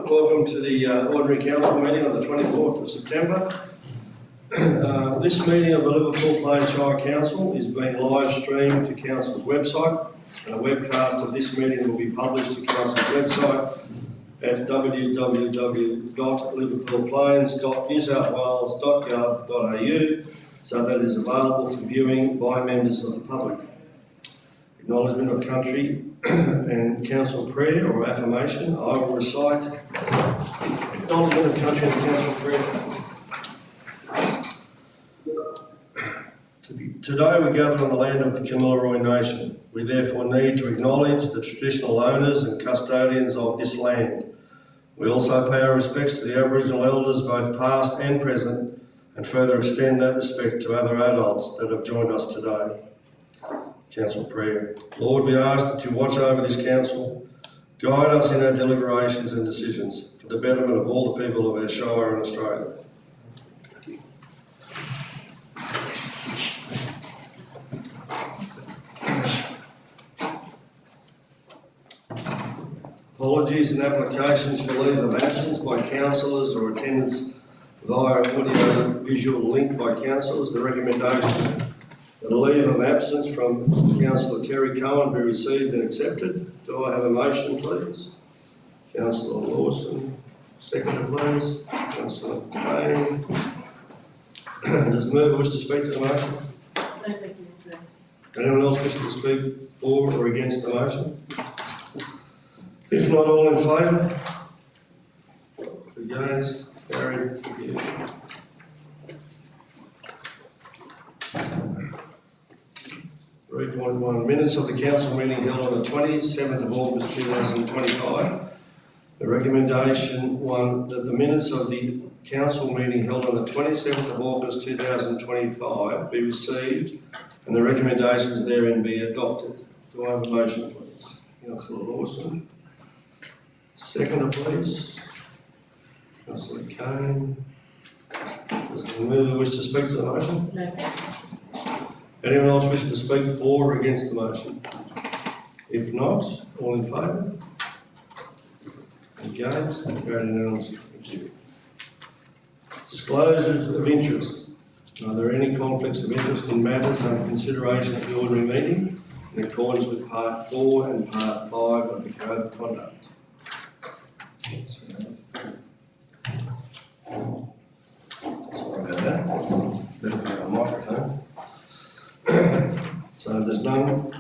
Welcome to the Ordinary Council meeting on the 24th of September. This meeting of the Liverpool Plains Shire Council is being live streamed to Council's website, and a webcast of this meeting will be published to Council's website at www.liverpoolplains.newsouthwales.gov.au, so that it is available for viewing by members of the public. Acknowledgement of country and council prayer or affirmation. I will recite acknowledgement of country and council prayer. Today we gather on the land of the Kamilaroi Nation. We therefore need to acknowledge the traditional owners and custodians of this land. We also pay our respects to the Aboriginal elders, both past and present, and further extend that respect to other adults that have joined us today. Council prayer. Lord, we ask that you watch over this council, guide us in our deliberations and decisions for the betterment of all the people of our Shire and Australia. Apologies and applications for leave of absence by councillors or attendance via audio visual link by councillors. The recommendation that a leave of absence from Councillor Terry Cohen be received and accepted. Do I have a motion, please? Councillor Lawson, seconder, please. Councillor Kane. Does the mover wish to speak to the motion? No, thank you, Mr. Mayor. Anyone else wish to speak for or against the motion? If not, all in favour? Against? Carried. Thank you. 3.1 minutes of the council meeting held on the 27th of August 2025. The recommendation one, that the minutes of the council meeting held on the 27th of August 2025 be received and the recommendations therein be adopted. Do I have a motion, please? Councillor Lawson. Seconder, please. Councillor Kane. Does the mover wish to speak to the motion? No. Anyone else wish to speak for or against the motion? If not, all in favour? Against? Carried unanimously. Thank you. Disclosures of interest. Are there any conflicts of interest in matters under consideration at the ordinary meeting in accordance with Part 4 and Part 5 of the Code of Conduct? Sorry about that. Better be on the microphone. So there's none.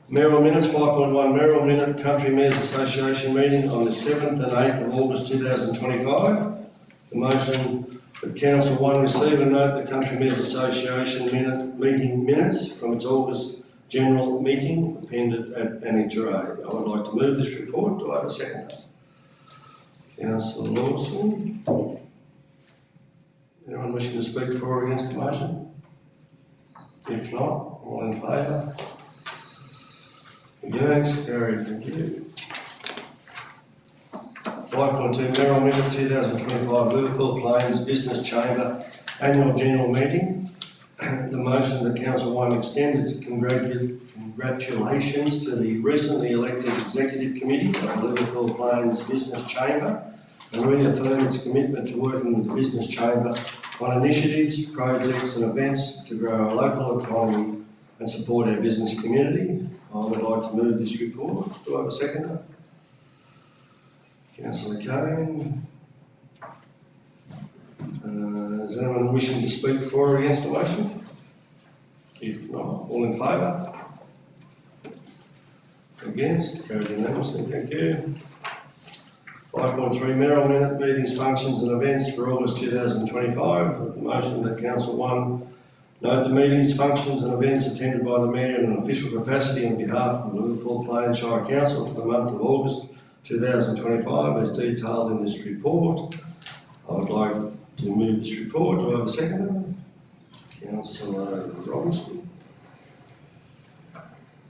Mayoral minutes, 5.1 Mayoral Minute Country Mayors Association meeting on the 7th and 8th of August 2025. The motion that Council 1 receive and note the Country Mayors Association meeting minutes from its August general meeting appended at Annex A. I would like to move this report. Do I have a second? Councillor Lawson. Anyone wishing to speak for or against the motion? If not, all in favour? Against? Carried. Thank you. 5.2 Mayoral Minute 2025 Liverpool Plains Business Chamber Annual General Meeting. The motion that Council 1 extend its congratulations to the recently elected Executive Committee of the Liverpool Plains Business Chamber and reaffirm its commitment to working with the Business Chamber on initiatives, projects and events to grow our local economy and support our business community. I would like to move this report. Do I have a seconder? Councillor Kane. Is anyone wishing to speak for or against the motion? If not, all in favour? Against? Carried unanimously. Thank you. 5.3 Mayoral Minute Meetings, Functions and Events for August 2025. The motion that Council 1 note the meetings, functions and events attended by the Mayor in an official capacity on behalf of the Liverpool Plains Shire Council for the month of August 2025 as detailed in this report. I would like to move this report. Do I have a second? Councillor Robinson.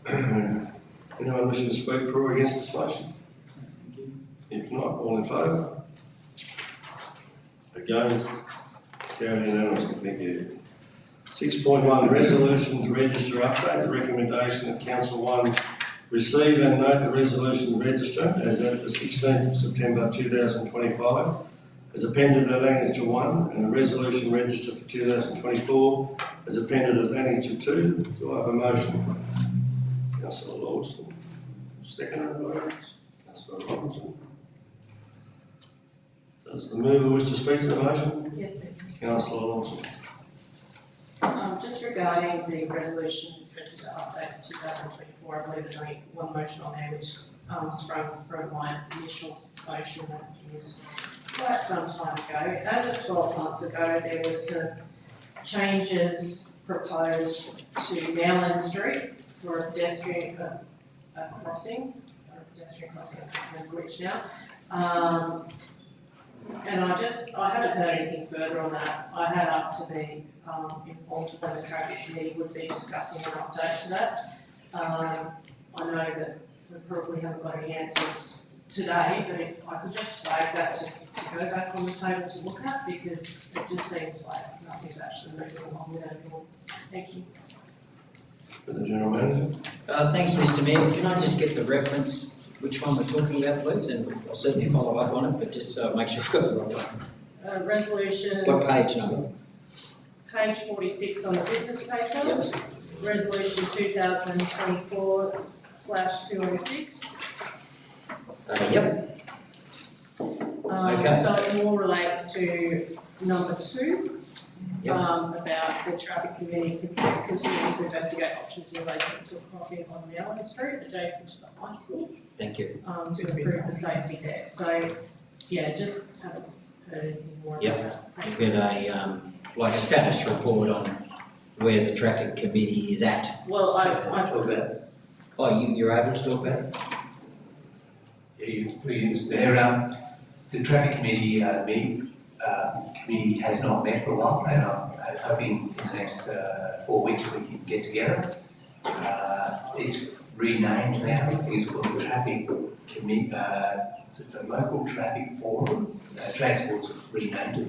Anyone wishing to speak for or against this motion? If not, all in favour? Against? Carried unanimously. Thank you. 6.1 Resolutions Register Update. The recommendation that Council 1 Receive and note the resolution register as at the 16th of September 2025 as appended at Annexure 1 and the resolution register for 2024 as appended at Annexure 2. Do I have a motion? Councillor Lawson. Second, please. Councillor Robinson. Does the mover wish to speak to the motion? Yes, thank you. Councillor Lawson. Just regarding the resolution register update for 2024, I believe there's only one motion on there which sprung from my initial motion that was quite some time ago. As of 12 months ago, there was some changes proposed to Nowland Street for a pedestrian crossing, I can't remember which now. And I haven't heard anything further on that. I had asked to be informed when the traffic committee would be discussing an update to that. I know that we probably haven't got any answers today, but if I could just flag that to go back on the table to look at, because it just seems like nothing's actually moving along with it anymore. Thank you. For the General Manager. Thanks, Mr. Mayor. Can I just get the reference, which one we're talking about, please? And I'll certainly follow up on it, but just make sure I've got the right one. Resolution. What page number? Page 46 on the business page number. Yep. Resolution 2024/206. Yep. Okay. So it more relates to number 2, Yep. about the traffic committee continuing to investigate options in relation to a crossing on Nowland Street adjacent to the high school, Thank you. to improve the safety there. So, yeah, just haven't heard anything more Yep. about that. We've Thanks. got a status report on where the traffic committee is at. Well, I Talk about it. Oh, you're able to talk about it? Yeah, for you, Mr. Mayor, the traffic committee committee has not met for a while, and I'm hoping in the next 4 weeks we can get together. It's renamed now. It's called the Traffic Committee, the Local Traffic Forum. Transport's renamed it.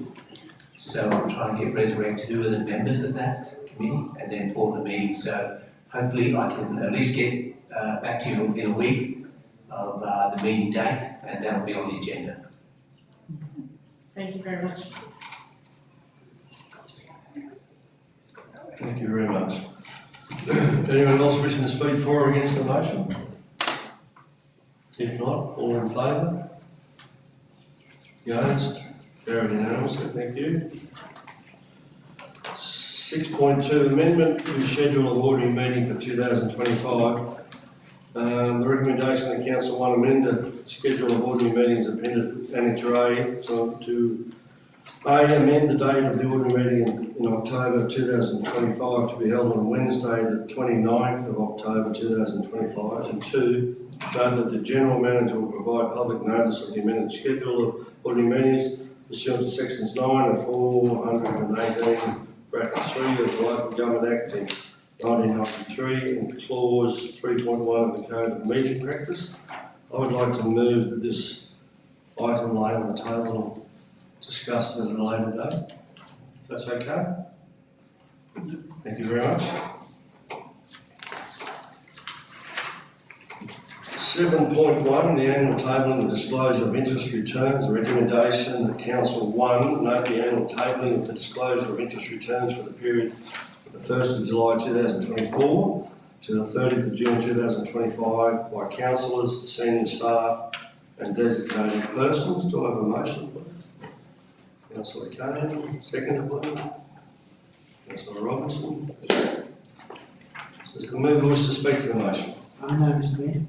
So I'm trying to get Resurrect 2 of the members of that committee and then form the meeting. So hopefully I can at least get back to you in a week of the meeting date, and that will be on the agenda. Thank you very much. Thank you very much. Anyone else wishing to speak for or against the motion? If not, all in favour? Against? Carried unanimously, thank you. 6.2, amendment to schedule of ordinary meeting for 2025. The recommendation of Council 1 amend the schedule of ordinary meetings appended Annexure A to amend the date of the ordinary meeting in October 2025 to be held on Wednesday the 29th of October 2025, and 2, note that the General Manager will provide public notice of the amended schedule of ordinary meetings pursuant to sections 9 and 418 bracket 3 of the Local Government Act in 1993 and clause 3.1 of the Code of Meeting Practice. I would like to move that this item lay on the table and discuss it at a later date. If that's okay? Thank you very much. 7.1, the annual tabling and disclosure of interest returns. The recommendation that Council 1 note the annual tabling of the disclosure of interest returns for the period from the 1st of July 2024 to the 30th of June 2025 by councillors, senior staff and designated persons. Do I have a motion, please? Councillor Kane, second, please. Councillor Robinson. Does the mover wish to speak to the motion? No, Mr. Mayor.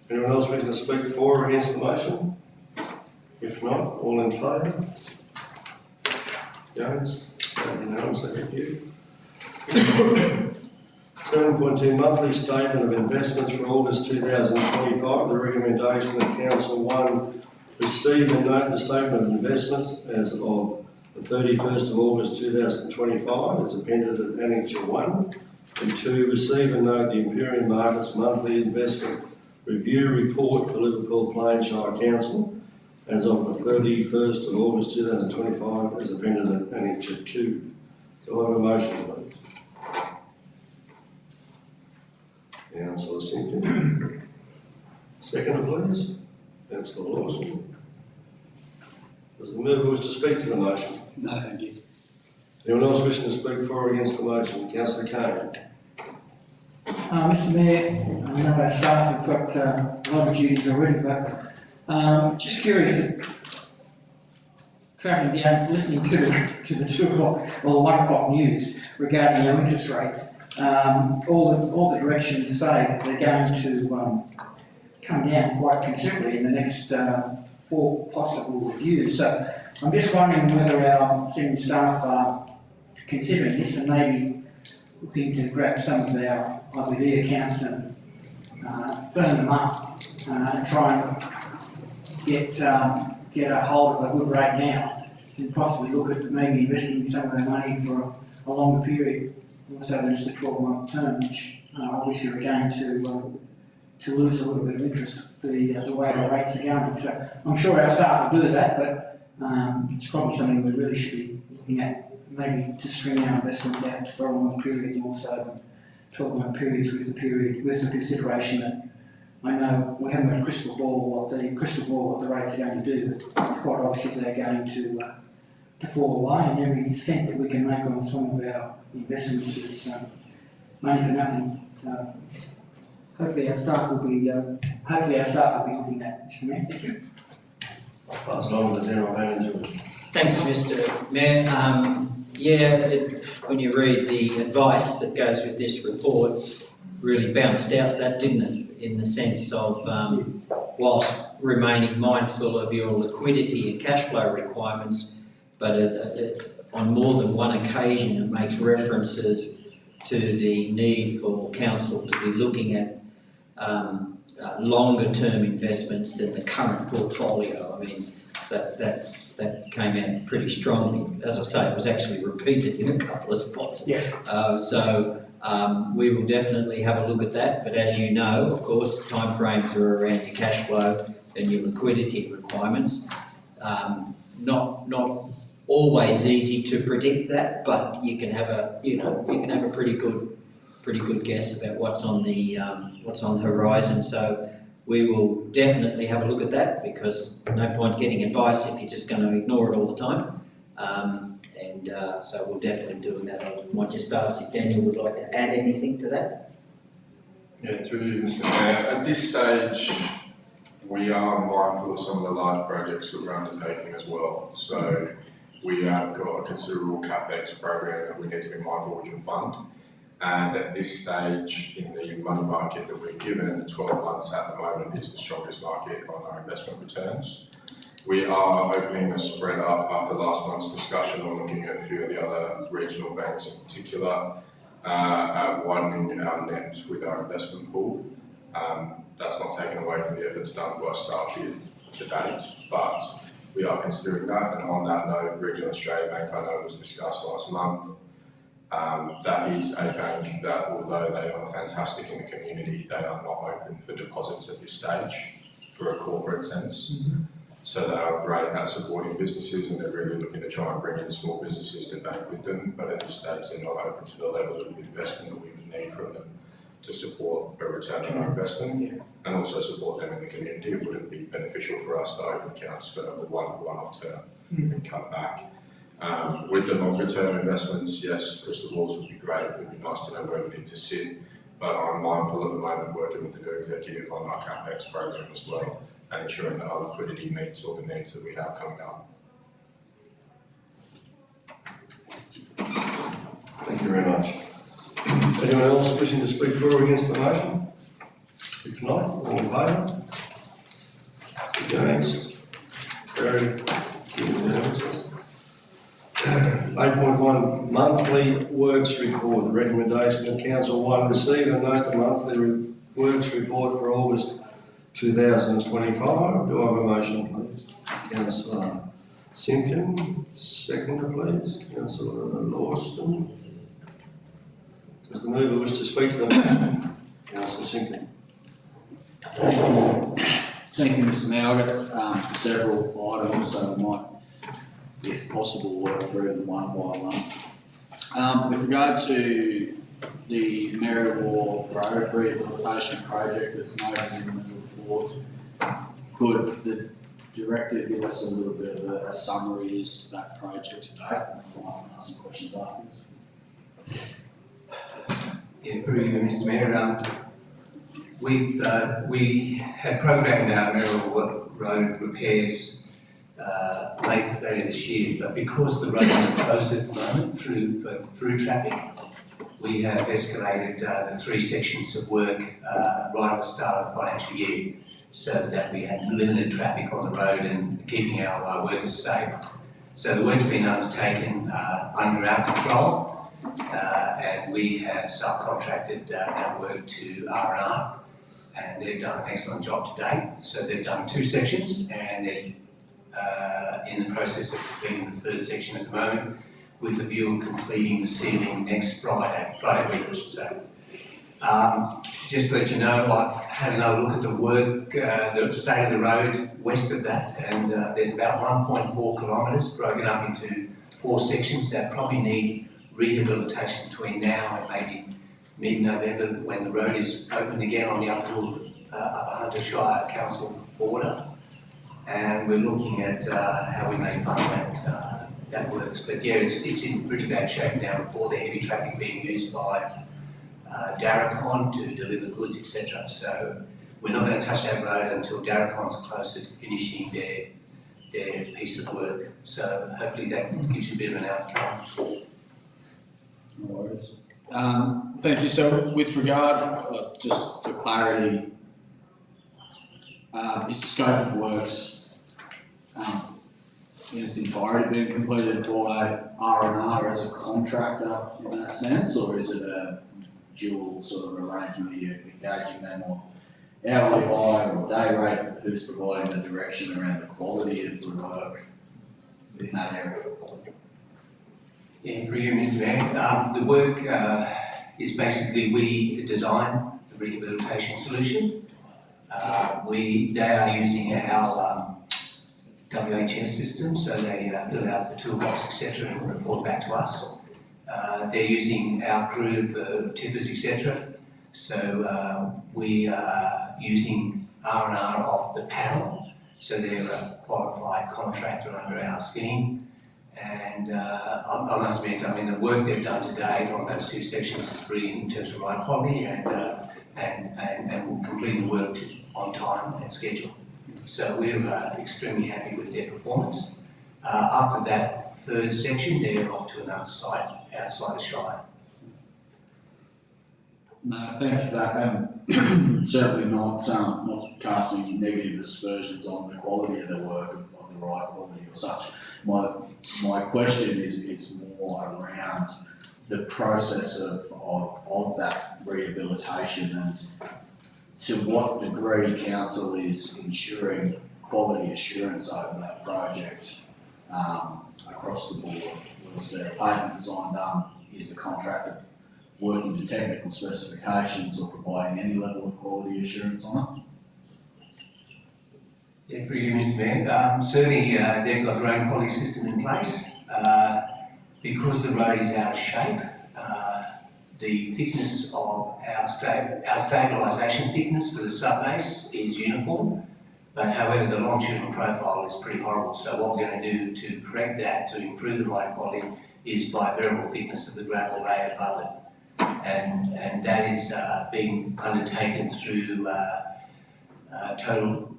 Anyone else wishing to speak for or against the motion? If not, all in favour? Against? Unanimously, thank you. 7.2, monthly statement of investments for August 2025. The recommendation of Council 1 receive and note the statement of investments as of the 31st of August 2025 as appended at Annexure 1, and 2, receive and note the Imperial Markets monthly investment review report for Liverpool Plains Shire Council as of the 31st of August 2025 as appended at Annexure 2. Do I have a motion, please? Councillor Simpkin. Seconder, please. Councillor Lawson. Does the mover wish to speak to the motion? No, thank you. Anyone else wishing to speak for or against the motion? Councillor Kane. Mr Mayor, I know our staff have got a lot of duties already, but just curious that travelling down, listening to the 2 o'clock or the 1 o'clock news regarding our interest rates, all the directions say that they're going to come down quite considerably in the next 4 possible reviews. So I'm just wondering whether our senior staff are considering this and maybe looking to grab some of our IBD accounts and firm them up and try and get a hold of a good rate now and possibly look at maybe investing some of their money for a longer period, also than just a 12-month term, which obviously are going to lose a little bit of interest the way our rates are going. So I'm sure our staff will do that, but it's probably something we really should be looking at, maybe to string our investments out for a longer period and also 12-month periods with the consideration that I know we haven't got a crystal ball what the rates are going to do, but it's quite obvious they're going to fall away, and every cent that we can make on some of our investments is money for nothing. So hopefully our staff will be looking at this. Thank you. I'll pass it on to the General Manager. Thanks, Mr Mayor. When you read the advice that goes with this report, really bounced out that, didn't it? In the sense of, whilst remaining mindful of your liquidity and cash flow requirements, but on more than one occasion it makes references to the need for council to be looking at longer term investments than the current portfolio. I mean, that came out pretty strongly. As I say, it was actually repeated in a couple of spots. Yeah. We will definitely have a look at that, but as you know, of course, timeframes are around your cash flow and your liquidity requirements. Not always easy to predict that, but you can have a pretty good guess about what's on the horizon. So we will definitely have a look at that, because no point getting advice if you're just going to ignore it all the time. So we'll definitely do that. I might just ask if Daniel would like to add anything to that. Yeah, through you, Mr. Mayor. At this stage, we are mindful of some of the large projects that we're undertaking as well. So we have got a considerable CapEx program that we need to be mindful we can fund. And at this stage in the money market that we're given, 12 months at the moment is the strongest market on our investment returns. We are opening the spread up after last month's discussion on looking at a few of the other regional banks in particular, at widening our net with our investment pool. That's not taken away from the efforts done by staff here to date, but we are considering that. And on that note, Regional Australia Bank, I know, was discussed last month. That is a bank that, although they are fantastic in the community, they are not open for deposits at this stage for a corporate sense. Mm-hmm. So they are great at supporting businesses, and they're really looking to try and bring in small businesses to bank with them, but at this stage they're not open to the level of investment that we would need from them to support a return on our investment, and also support them in the community. It wouldn't be beneficial for us to open accounts for a one-off term and cut back. With the longer term investments, yes, crystal balls would be great. It would be nice to know where we need to sit, but I'm mindful at the moment, working with the new executive on our CapEx program as well, and ensuring that our liquidity meets all the needs that we have coming up. Thank you very much. Anyone else wishing to speak for or against the motion? If not, all in favour? Against? Carried. 8.1 Monthly Works Report. The recommendation of Council 1, receive and note the monthly works report for August 2025. Do I have a motion, please? Councillor Simpkin, seconder, please. Councillor Lawson. Does the mover wish to speak to the motion? Councillor Simpkin. Thank you, Mr. Mayor. I've got several items, so I might, if possible, work through them one by one. With regard to the Merriwar Road rehabilitation project that's noted in the report, could the director give us a little bit of a summary as to that project today? I'll ask some questions afterwards. Yeah, through you, Mr. Mayor. We had programmed our Merrill Road repairs later this year, but because the road is closed at the moment through traffic, we have escalated the 3 sections of work right at the start of the financial year, so that we had limited traffic on the road and keeping our workers safe. So the work's been undertaken under our control, and we have subcontracted that work to R&R, and they've done an excellent job to date. So they've done 2 sections, and they're in the process of completing the 3rd section at the moment, with a view of completing the ceiling next Friday week I should say. Just to let you know, I've had another look at the work, the state of the road west of that, and there's about 1.4 kilometres broken up into 4 sections that probably need rehabilitation between now and maybe mid-November, when the road is open again on the Upper Hunter Shire Council border. And we're looking at how we may fund that works. But yeah, it's in pretty bad shape now, with all the heavy traffic being used by Darracon to deliver goods, etc. So we're not going to touch that road until Darracon's closer to finishing their piece of work. So hopefully that gives you a bit of an outcome. No worries. Thank you. So with regard, just for clarity, is the scope of works in its entirety being completed by R&R as a contractor in that sense, or is it a dual sort of arrangement? Are you engaging them on hourly hire or day rate? Who's providing the direction around the quality of the work in that area? Yeah, for you, Mr. Mayor. The work is basically we design the rehabilitation solution. They are using our WHS system, so they fill out the toolbox, etc., and report back to us. They're using our crew for tippers, etc. So we are using R&R off the panel, so they're a qualified contractor under our scheme. And I must admit, I mean, the work they've done to date on those 2 sections is brilliant in terms of ride quality and completing the work on time and schedule. So we're extremely happy with their performance. After that 3rd section, they're off to another site outside the Shire. No, thank you for that. Certainly not casting negative aspersions on the quality of the work, of the ride quality or such. My question is more around the process of that rehabilitation, and to what degree council is ensuring quality assurance over that project across the board. Was there a pavement design done? Is the contractor working to technical specifications or providing any level of quality assurance on it? Yeah, for you, Mr. Mayor. Certainly they've got their own quality system in place. Because the road is out of shape, the thickness of our stabilisation thickness for the subbase is uniform, but however the longitudinal profile is pretty horrible. So what we're going to do to correct that, to improve the ride quality, is by variable thickness of the gravel layer above it. And that is being undertaken through total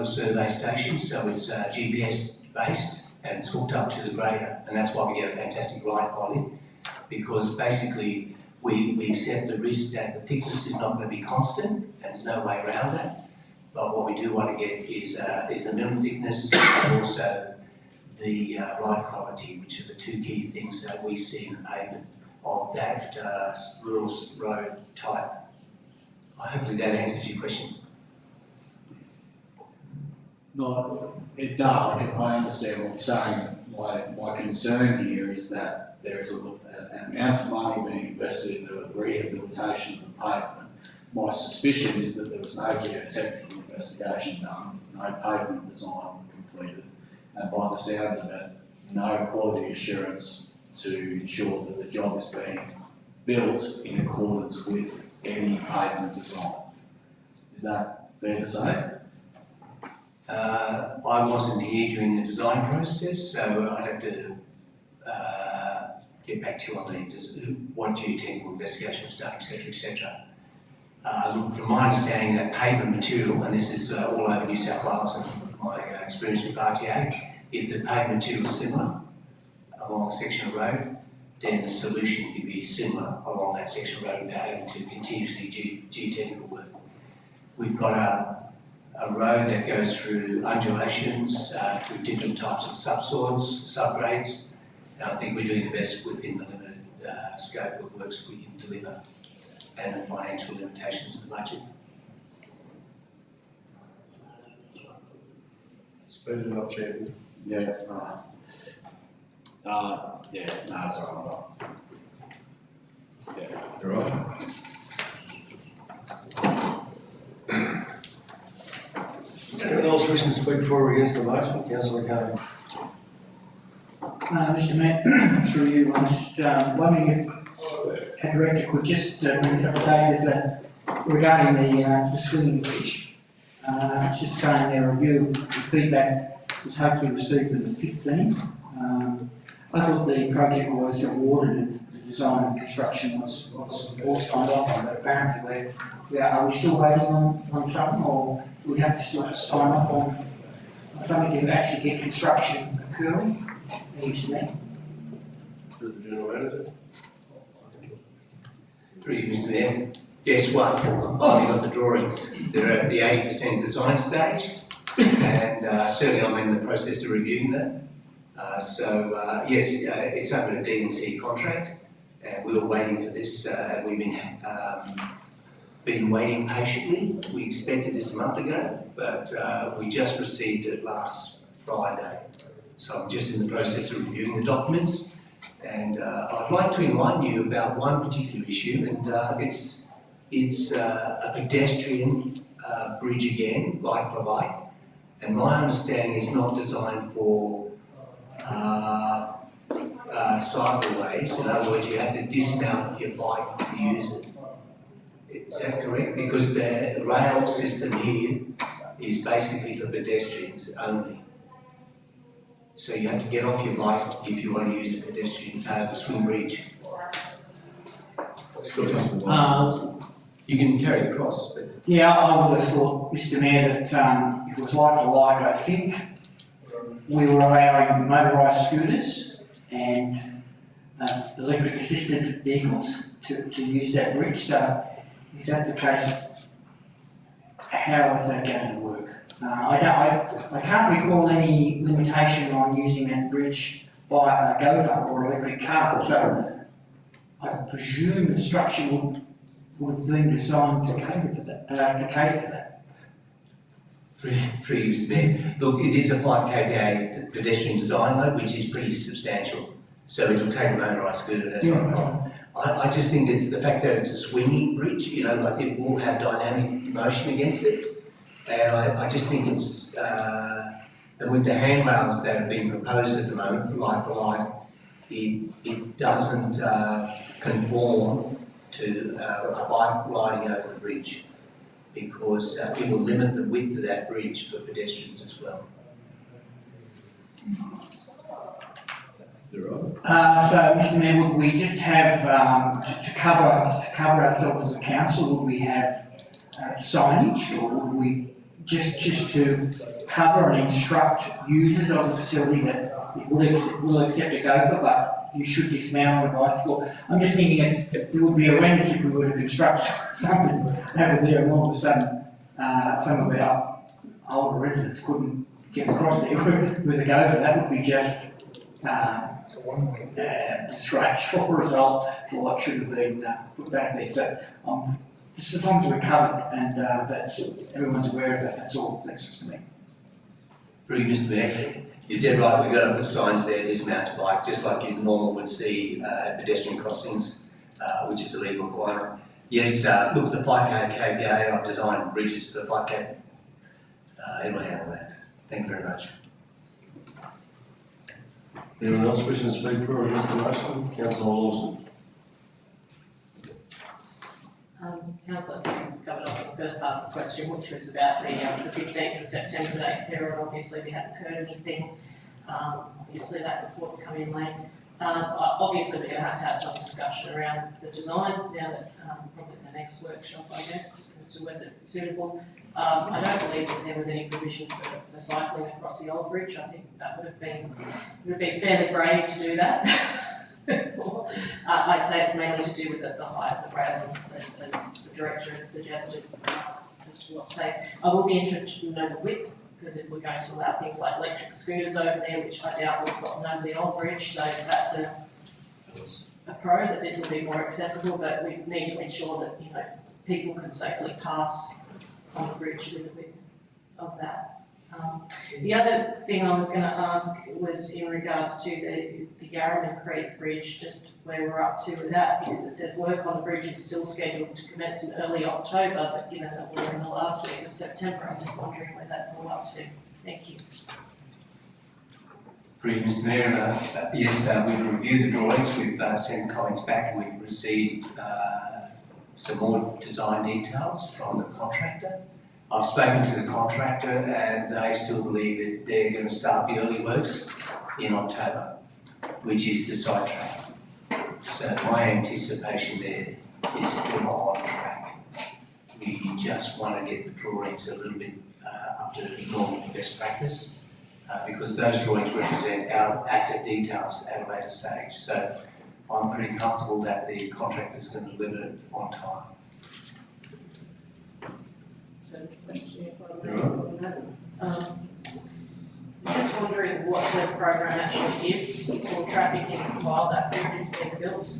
survey station. So it's GPS based and it's hooked up to the grader, and that's why we get a fantastic ride quality, because basically we accept the risk that the thickness is not going to be constant, and there's no way around that. But what we do want to get is the minimum thickness and also the ride quality, which are the 2 key things that we see in the pavement of that rural road type. Hopefully that answers your question. No, it does. I understand what you're saying. My concern here is that there's an amount of money being invested into the rehabilitation of the pavement. My suspicion is that there was no geotechnical investigation done, no pavement design completed, and by the sounds of it, no quality assurance to ensure that the job is being built in accordance with any pavement design. Is that fair to say? I wasn't here during the design process, so I'd have to get back to you on what geotechnical investigation was done, etc., etc. Look, from my understanding, that pavement material, and this is all over New South Wales and my experience with RTA, if the pavement material is similar along a section of road, then the solution would be similar along that section of road without having to continuously do geotechnical work. We've got a road that goes through undulations, through different types of subsoils, subgrades, and I think we're doing the best within the limited scope of works we can deliver and the financial limitations of the budget. Speaking of Chairman. Yeah, right. Yeah, no, sorry, I'm not. Yeah. You're right. Anyone else wishing to speak for or against the motion? Councillor Kane. Mr Mayor, through you, I'm just wondering if our director could just bring us up to date regarding the swinging bridge. It's just saying their review and feedback was hopefully received on the 15th. I thought the project was awarded and the design and construction was all signed off on, but apparently are we still waiting on something, or do we have to still sign off on something to actually get construction occurring? Thanks, Mayor. To the General Manager. Through you, Mr Mayor. Guess what? I've finally got the drawings. They're at the 80% design stage, and certainly I'm in the process of reviewing that. Yes, it's under a D&C contract, and we were waiting for this, and we've been waiting patiently. We expected this a month ago, but we just received it last Friday. So I'm just in the process of reviewing the documents, and I'd like to enlighten you about one particular issue, and it's a pedestrian bridge again, like for like, and my understanding is not designed for cycleways. In other words, you have to dismount your bike to use it. Is that correct? Because the rail system here is basically for pedestrians only. So you have to get off your bike if you want to use the pedestrian, the swing bridge. You can carry across, but... Yeah, I would have thought, Mr Mayor, that if it was like for like, I think we were allowing motorised scooters and electric assisted vehicles to use that bridge. So if that's the case, how is that going to work? I can't recall any limitation on using that bridge by a gopher or electric cart, so I presume the structure would have been designed to cater for that. Through you, Mr Mayor. Look, it is a 5 kVA pedestrian design though, which is pretty substantial. So it'll take a motorised scooter, that's not a problem. I just think it's the fact that it's a swinging bridge, you know, like it will have dynamic motion against it. And I just think it's, and with the handrails that have been proposed at the moment for like, it doesn't conform to a bike riding over the bridge, because it will limit the width of that bridge for pedestrians as well. You're right. So, Mr Mayor, would we just have, to cover ourselves as a council, would we have signage, or would we just to cover and instruct users of the facility that it will accept a gopher, but you should dismount on a bicycle? I'm just thinking it would be horrendous if we were to construct something over there and all of a sudden some of our older residents couldn't get across there with a gopher. That would be just disgraceful result for what should have been put back there. So just as long as we're covered and that's everyone's aware of that, that's all. Thanks, Mr Mayor. Through you, Mr Mayor. You're dead right, we've got to put signs there, dismount to bike, just like you normally would see at pedestrian crossings, which is a legal requirement. Yes, look, the 5 kVA, I've designed bridges for 5 kVA. It'll handle that. Thank you very much. Anyone else wishing to speak for or against the motion? Councillor Lawson. Councillor Finn's covered off the first part of the question, which was about the 15th of September date period. Obviously, we hadn't heard anything. Obviously, that report's come in late. Obviously, we're going to have some discussion around the design now that probably in the next workshop, I guess, as to whether it's suitable. I don't believe that there was any provision for cycling across the old bridge. I think that would have been fairly brave to do that. I'd say it's mainly to do with the height of the railings, as the director has suggested, as to what's safe. I will be interested to know the width, because if we're going to allow things like electric scooters over there, which I doubt we've got over the old bridge, so that's a pro, that this will be more accessible, but we need to ensure that, you know, people can safely pass on the bridge with the width of that. The other thing I was going to ask was in regards to the Yarraman Creek Bridge, just where we're up to with that, because it says work on the bridge is still scheduled to commence in early October, but given that we're in the last week of September, I'm just wondering where that's all up to. Thank you. Through you, Mr Mayor, yes, we've reviewed the drawings, we've sent comments back, and we've received some more design details from the contractor. I've spoken to the contractor and they still believe that they're going to start the early works in October, which is the sidetrack. So my anticipation there is still on track. We just want to get the drawings a little bit up to normal best practice because those drawings represent our asset details at a later stage. So I'm pretty comfortable that the contractor is going to deliver it on time. Just wondering what the program actually is for traffic while that bridge is being built.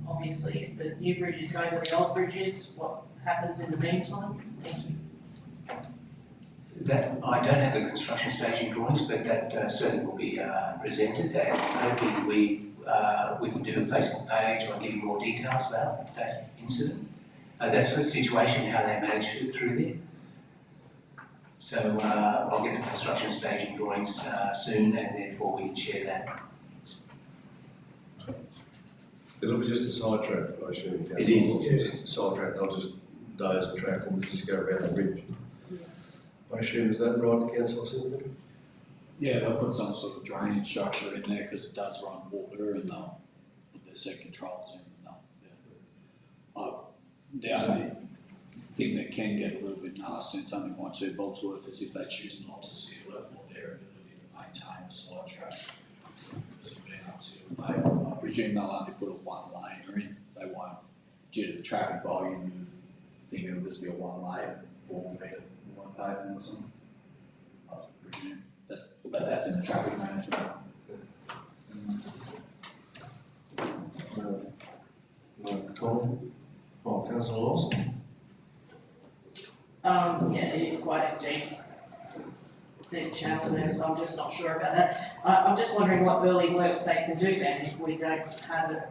Obviously, if the new bridge is going where the old bridge is, what happens in the meantime? Thank you. That, I don't have the construction staging drawings, but that certainly will be presented, and hopefully we can do a Facebook page or give you more details about that incident. That's the situation, how they managed it through there. So I'll get the construction staging drawings soon, and therefore we can share that. It'll be just a side track, I assume, Councillor. It is, Yeah, just a side track, they'll just doze the track and just go around the bridge. I assume, is that right, Councillor Simpson? Yeah, they'll put some sort of drainage structure in there because it does run water and they'll put their set controls in and the only thing that can get a little bit nasty and something like 2 bobs worth is if they choose not to seal it or their ability to maintain the side track. Because it's been unsealed, I presume they'll only put a 1-laner in. They won't, due to the traffic volume, think it'll just be a 1-lane, 4-metre wide pavement or something. I presume. That's in the traffic management. No comment? Oh, Councillor Lawson? Yeah, it is quite a deep channel there, so I'm just not sure about that. I'm just wondering what early works they can do then if we don't have it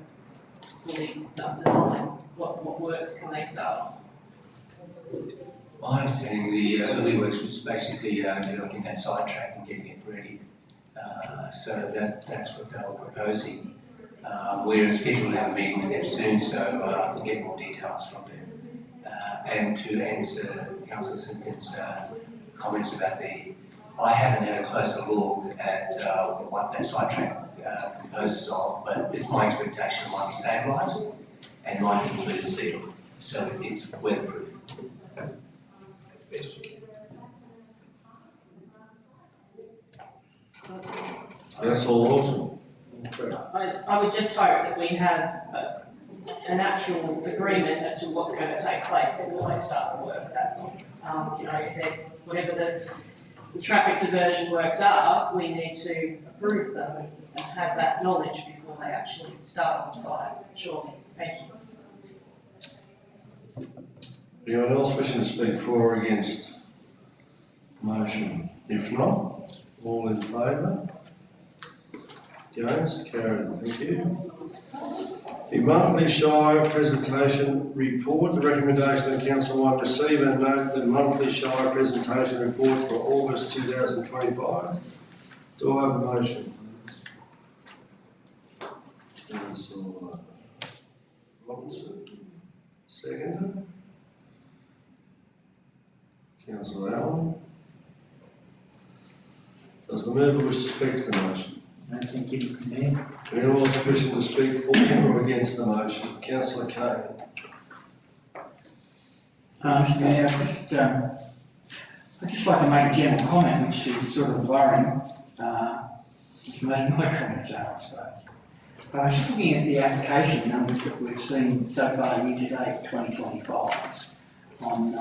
fully done design. What works can they start? My understanding, the early works was basically developing that sidetrack and getting it ready. So that's what they were proposing. We're scheduled to have a meeting with them soon, so I can get more details from them. And to answer Councillor Simpkins' comments about I haven't had a closer look at what that sidetrack composes of, but it's my expectation it might be stabilised and might include a seal, so it's weatherproof. As best we can. Councillor Lawson? I would just hope that we have an actual agreement as to what's going to take place before they start the work, that's all. You know, whatever the traffic diversion works are, we need to approve them and have that knowledge before they actually start on site, surely. Thank you. Anyone else wishing to speak for or against motion? If not, all in favour? Against? Carried. Thank you. The monthly Shire presentation report. The recommendation that Council might receive and note the monthly Shire presentation report for August 2025. Do I have a motion? Councillor Robinson. Second. Councillor Allen. Does the member wish to speak to the motion? No, thank you, Mr Mayor. Anyone else wishing to speak for or against the motion? Councillor Kane. Mr Mayor, I'd just like to make a general comment which is sort of worrying, as most of my comments are, I suppose. I was just looking at the application numbers that we've seen so far year to date, 2025, on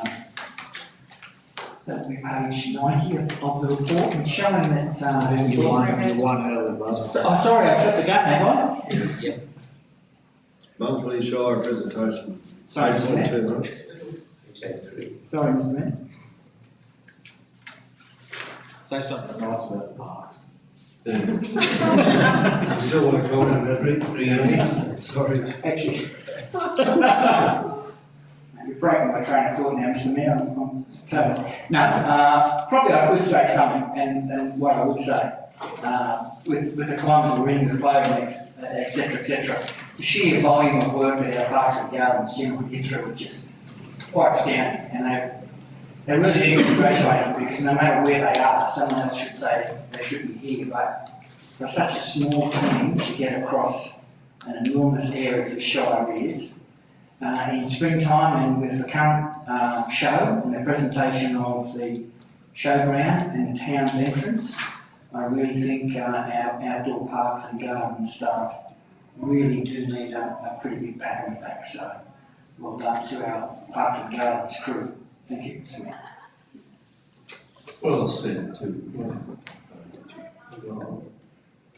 that will be page 90 of the report, and showing that. You won out of the buzzer. Oh, sorry, I've shut the gun, have I? Monthly Shire presentation. Sorry, Mr. Mayor. 8.2 months. Sorry, Mr Mayor. Say something nice about the parks. Yeah. You still want to comment about it? Sorry. Actually, you're breaking my train of thought now, Mr Mayor. I'm totally. No, probably I could say something, and what I would say, with the climate we're in, with clothing, et cetera, the sheer volume of work that our parks and gardens generally get through is just quite astounding, and they really need to be congratulated, because no matter where they are, someone else should say they should be here, but for such a small team to get across an enormous area as the Shire is, in springtime and with the current show and the presentation of the showground and the town's entrance, I really think our outdoor parks and garden staff really do need a pretty big pat on the back, so well done to our parks and gardens crew. Thank you, Mr Mayor. Well said too.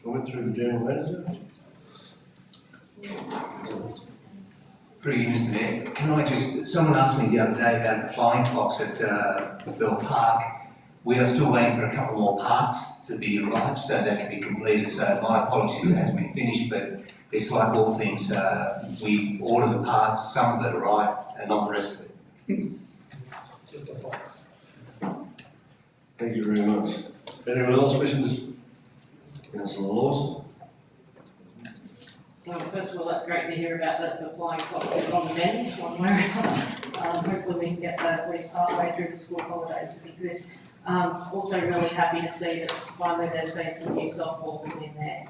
Comment through the general manager. Through you, Mr Mayor, can I just, someone asked me the other day about the flying fox at Bell Park. We are still waiting for a couple more parts to be arrived, so that can be completed, so my apologies, it hasn't been finished, but it's like all things, we order the parts, some of it arrive and not the rest of it. Just a fox. Thank you very much. Anyone else wishing to speak? Councillor Lawson. Well, first of all, that's great to hear about the flying foxes on the mend, one way or another. Hopefully we can get that at least partway through the school holidays, would be good. Also really happy to see that finally there's been some new softball put in there.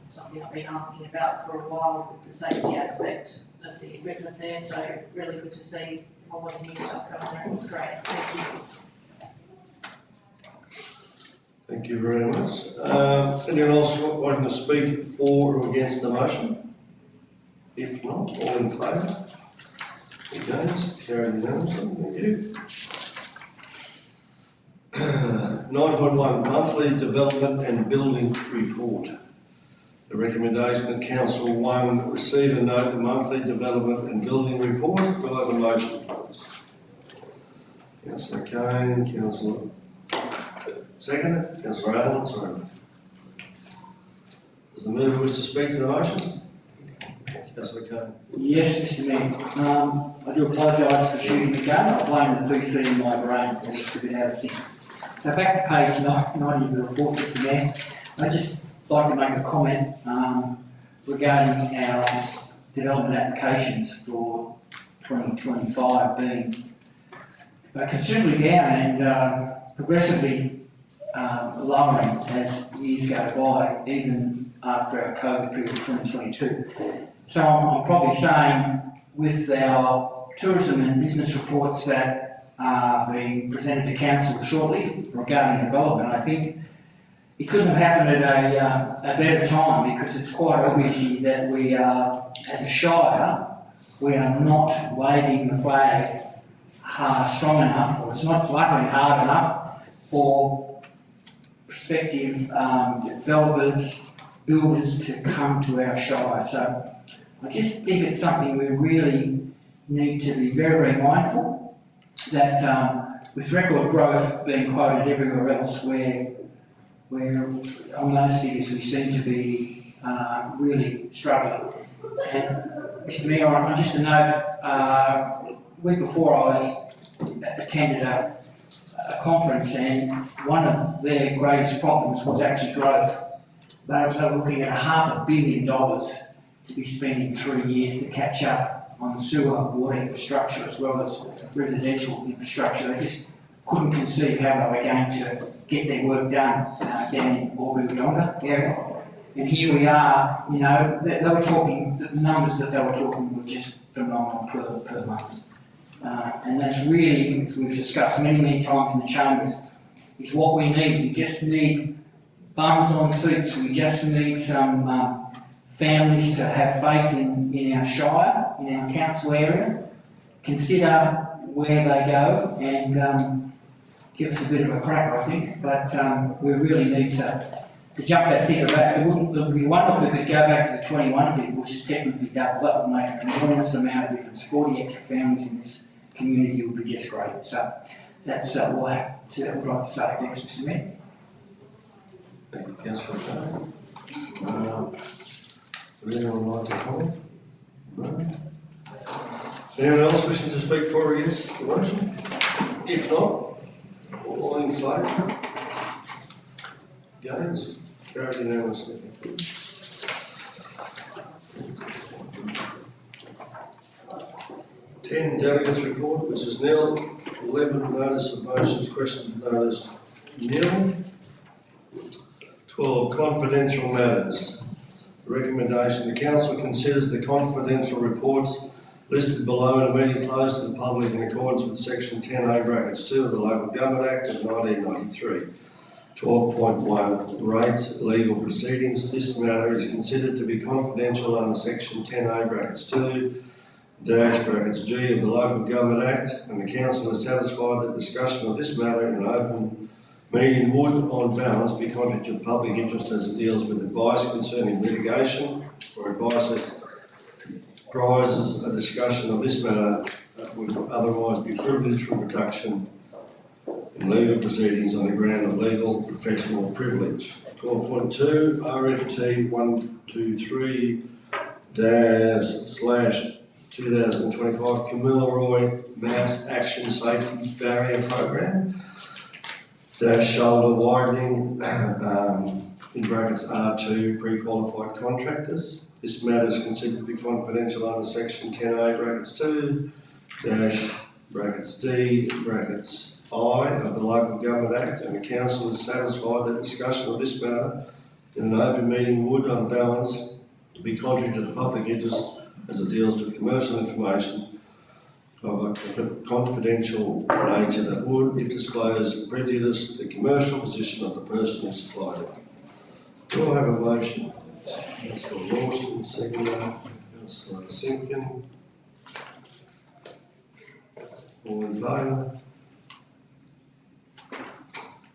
Something I've been asking about for a while with the safety aspect of the equipment there, so really good to see all the new stuff coming there. It was great. Thank you. Thank you very much. Anyone else wanting to speak for or against the motion? If not, all in favour? Against? Carried unanimously. Thank you. 9.1 Monthly Development and Building Report. The recommendation that Council 1 receive and note the monthly development and building report. Do I have a motion, please? Councillor Kane, Councillor Second, Councillor Allen, sorry. Does the mover wish to speak to the motion? Councillor Kane. Yes, Mr Mayor. I do apologise for shooting the gun. I blame the PC in my brain. It's just a bit out of sync. So back to page 90 of the report, Mr Mayor. I just like to make a comment regarding our development applications for 2025 being considerably down and progressively lowering as years go by, even after our COVID period of 2022. So I'm probably saying with our tourism and business reports that are being presented to council shortly regarding development, I think it couldn't have happened at a better time, because it's quite obvious that we are, as a Shire, we are not waving the flag strong enough, or it's not fluttering hard enough for prospective developers, builders to come to our Shire. So I just think it's something we really need to be very, very mindful that with record growth being quoted everywhere else, where on those figures we seem to be really struggling. And Mr Mayor, just a note, week before I attended a conference, and one of their greatest problems was actually growth. They were looking at $500 million to be spent in 3 years to catch up on sewer, water infrastructure as well as residential infrastructure. They just couldn't conceive how they were going to get their work done down in Albury-Wodonga area. And here we are, you know, they were talking, the numbers that they were talking were just phenomenal per month. And that's really, as we've discussed many times in the chambers, is what we need. We just need bums on seats. We just need some families to have faith in our shire, in our council area, consider where they go and give us a bit of a crack, I think. But we really need to jump that figure back. It would be wonderful if we could go back to the 21 figure, which is technically double. That would make an enormous amount of difference. 40 extra families in this community would be just great. So that's all I have to, would like to say. Thanks, Mr. Mayor. Thank you, councillor Kane. Would anyone like to comment? No? Anyone else wishing to speak for or against the motion? If not, all in favour? Against? Carried unanimously. 10, delegates report, which is nil. 11, notice of motions, questions notice nil. 12, confidential matters. Recommendation, the council considers the confidential reports listed below in a meeting closed to the public in accordance with section 10A brackets 2 of the Local Government Act of 1993. 12.1, rates, legal proceedings. This matter is considered to be confidential under section 10A brackets 2 dash brackets G of the Local Government Act, and the council is satisfied that discussion of this matter in an open meeting would, on balance, be contrary to public interest as it deals with advice concerning litigation or advice that prizes a discussion of this matter that would otherwise be privileged from reduction in legal proceedings on the ground of legal professional privilege. 12.2 RFT 123//2025 Kamilaroi Mass Action Safety Barrier Program shoulder widening in brackets R2 pre-qualified contractors. This matter is considered to be confidential under section 10A brackets 2 dash brackets D brackets I of the Local Government Act, and the council is satisfied that discussion of this matter in an open meeting would, on balance, be contrary to the public interest as it deals with commercial information of a confidential nature that would, if disclosed, prejudice the commercial position of the person who supplied it. Do I have a motion? Councillor Lawson, seconder. Councillor Simpkin. All in favour?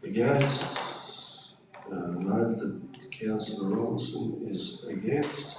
Against? Note that Councillor Rawson is against.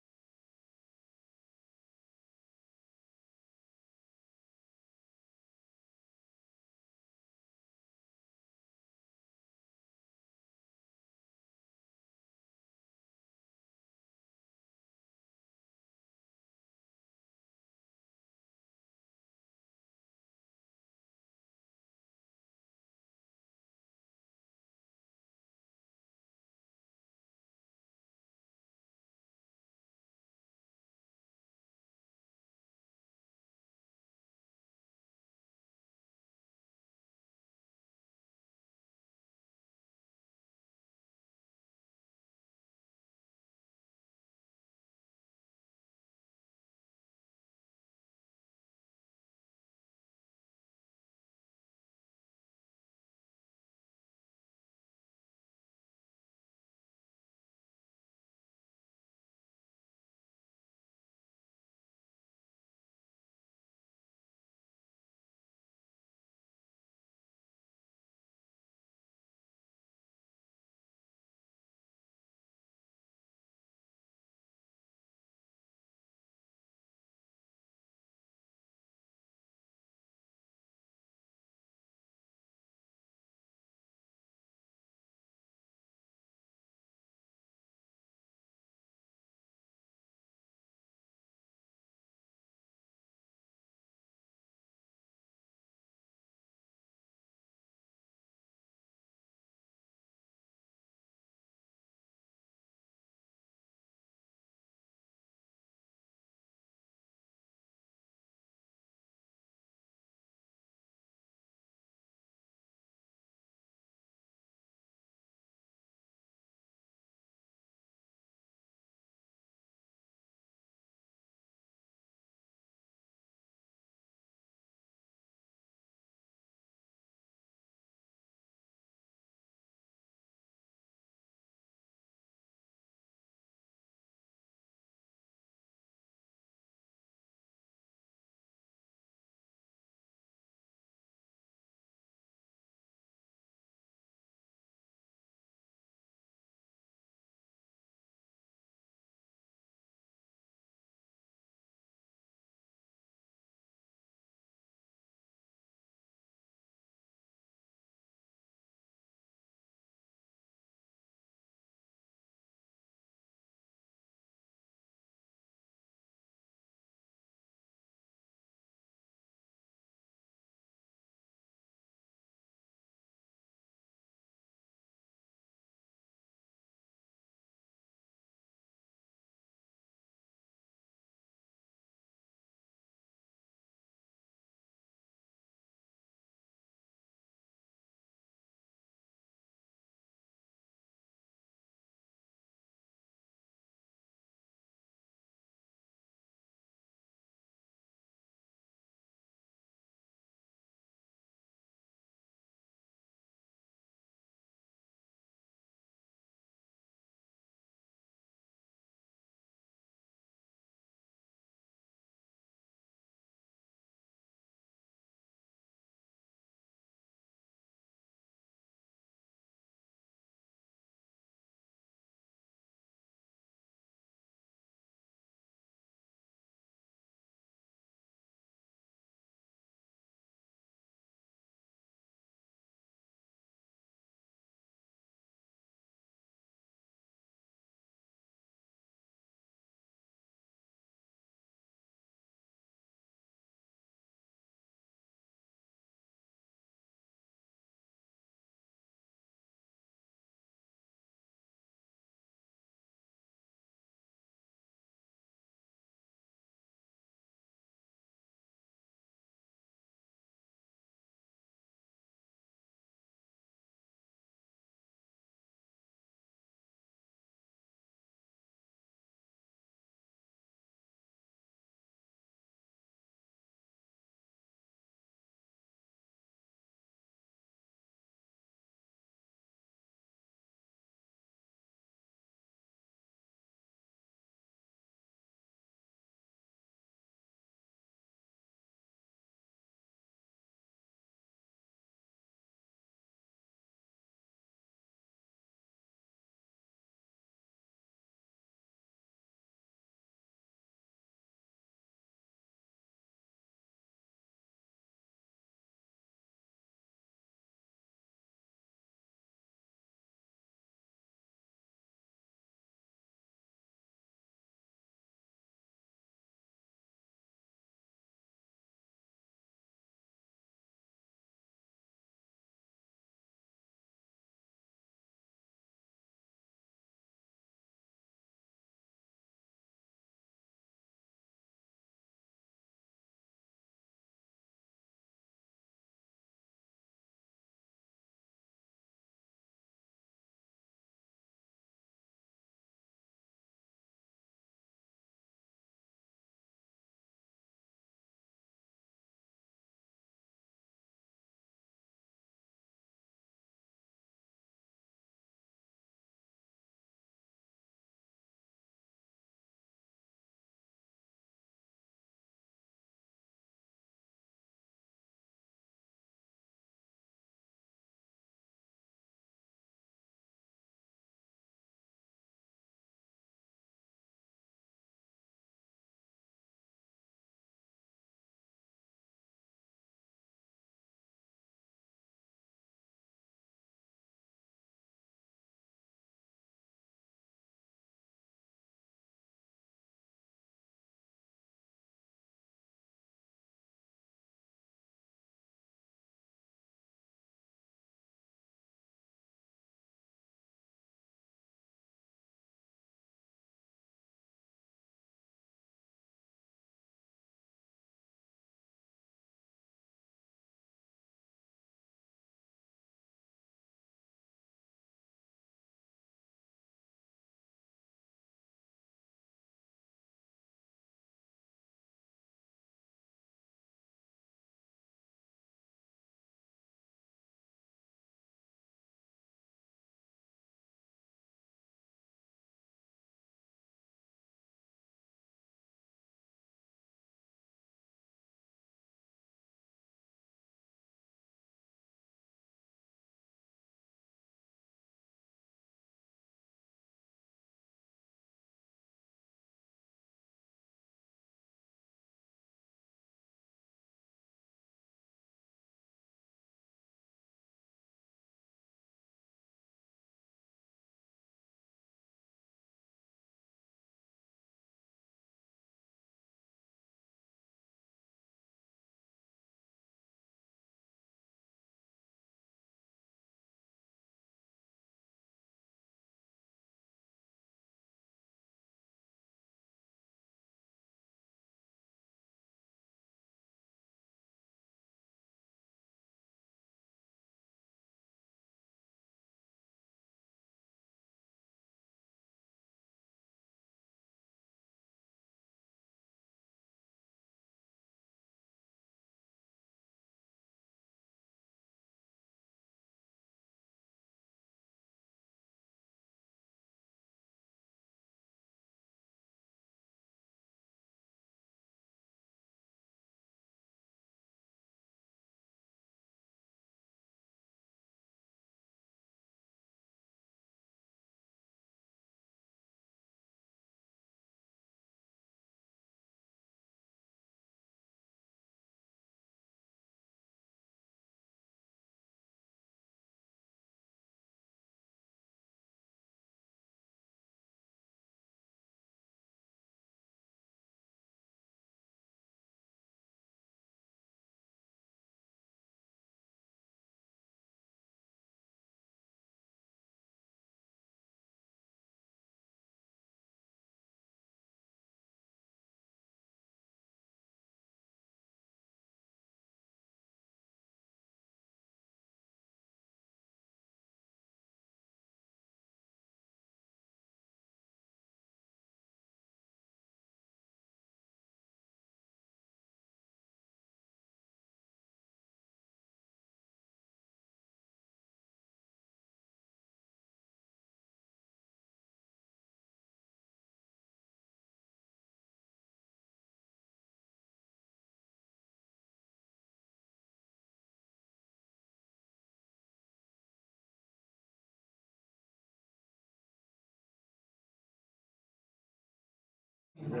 The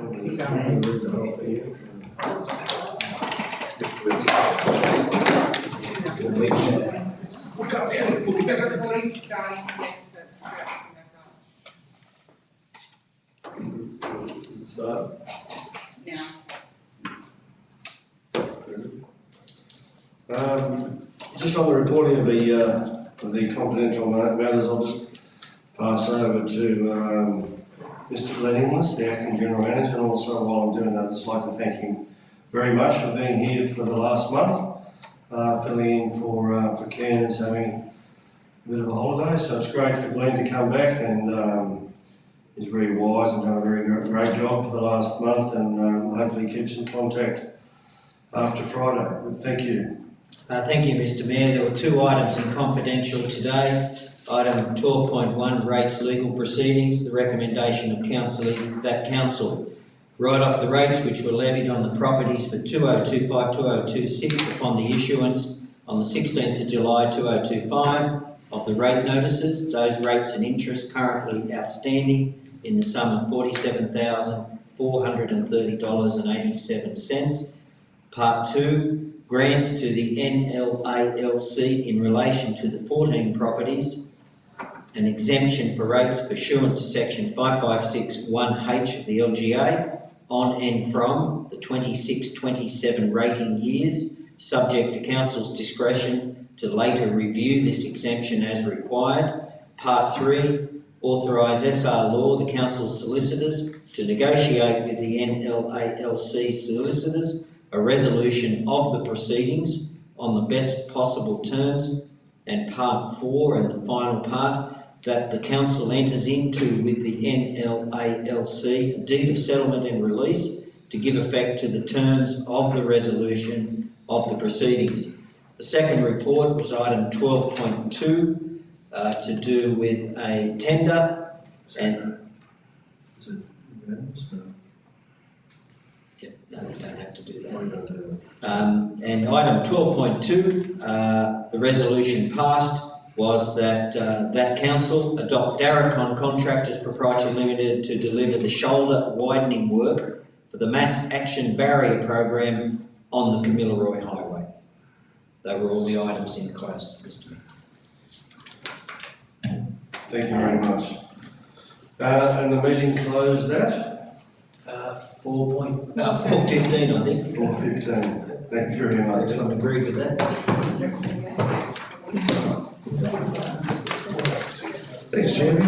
recording's starting next, so it's correct, Start. now. Just on the reporting of the confidential matters, I'll just pass over to Mr. Glenn Inglis, the acting general manager, and also while I'm doing that, I'd just like to thank him very much for being here for the last month, filling in for Ken who's having a bit of a holiday, so it's great for Glenn to come back, and he's very wise and done a very great job for the last month, and hopefully keeps in contact after Friday. Thank you. Thank you, Mr Mayor. There were two items in confidential today. Item 12.1 rates legal proceedings. The recommendation of council is that council write off the rates which were levied on the properties for 2025-2026 upon the issuance on the 16th of July 2025 of the rate notices. Those rates and interest currently outstanding in the sum of $47,430.87. Part 2. Grants to the NLALC in relation to the 14 properties, an exemption for rates pursuant to section 5561H of the LGA on and from the 26-27 rating years, subject to council's discretion to later review this exemption as required. Part 3, authorise SR Law, the council's solicitors, to negotiate with the NLALC solicitors a resolution of the proceedings on the best possible terms. And part 4, and the final part, that the council enters into with the NLALC a deed of settlement and release to give effect to the terms of the resolution of the proceedings. The second report was item 12.2 to do with a tender and no, you don't have to do that. And item 12.2, the resolution passed was that that council adopt Darracon Contractors Proprietary Limited to deliver the shoulder widening work for the Mass Action Barrier Program on the Kamilaroi Highway. They were all the items in close, Mr Mayor. Thank you very much. And the meeting closed at 4.15, I think. 4:15. Thank you very much. Everyone agree with that? Thanks, Chairman.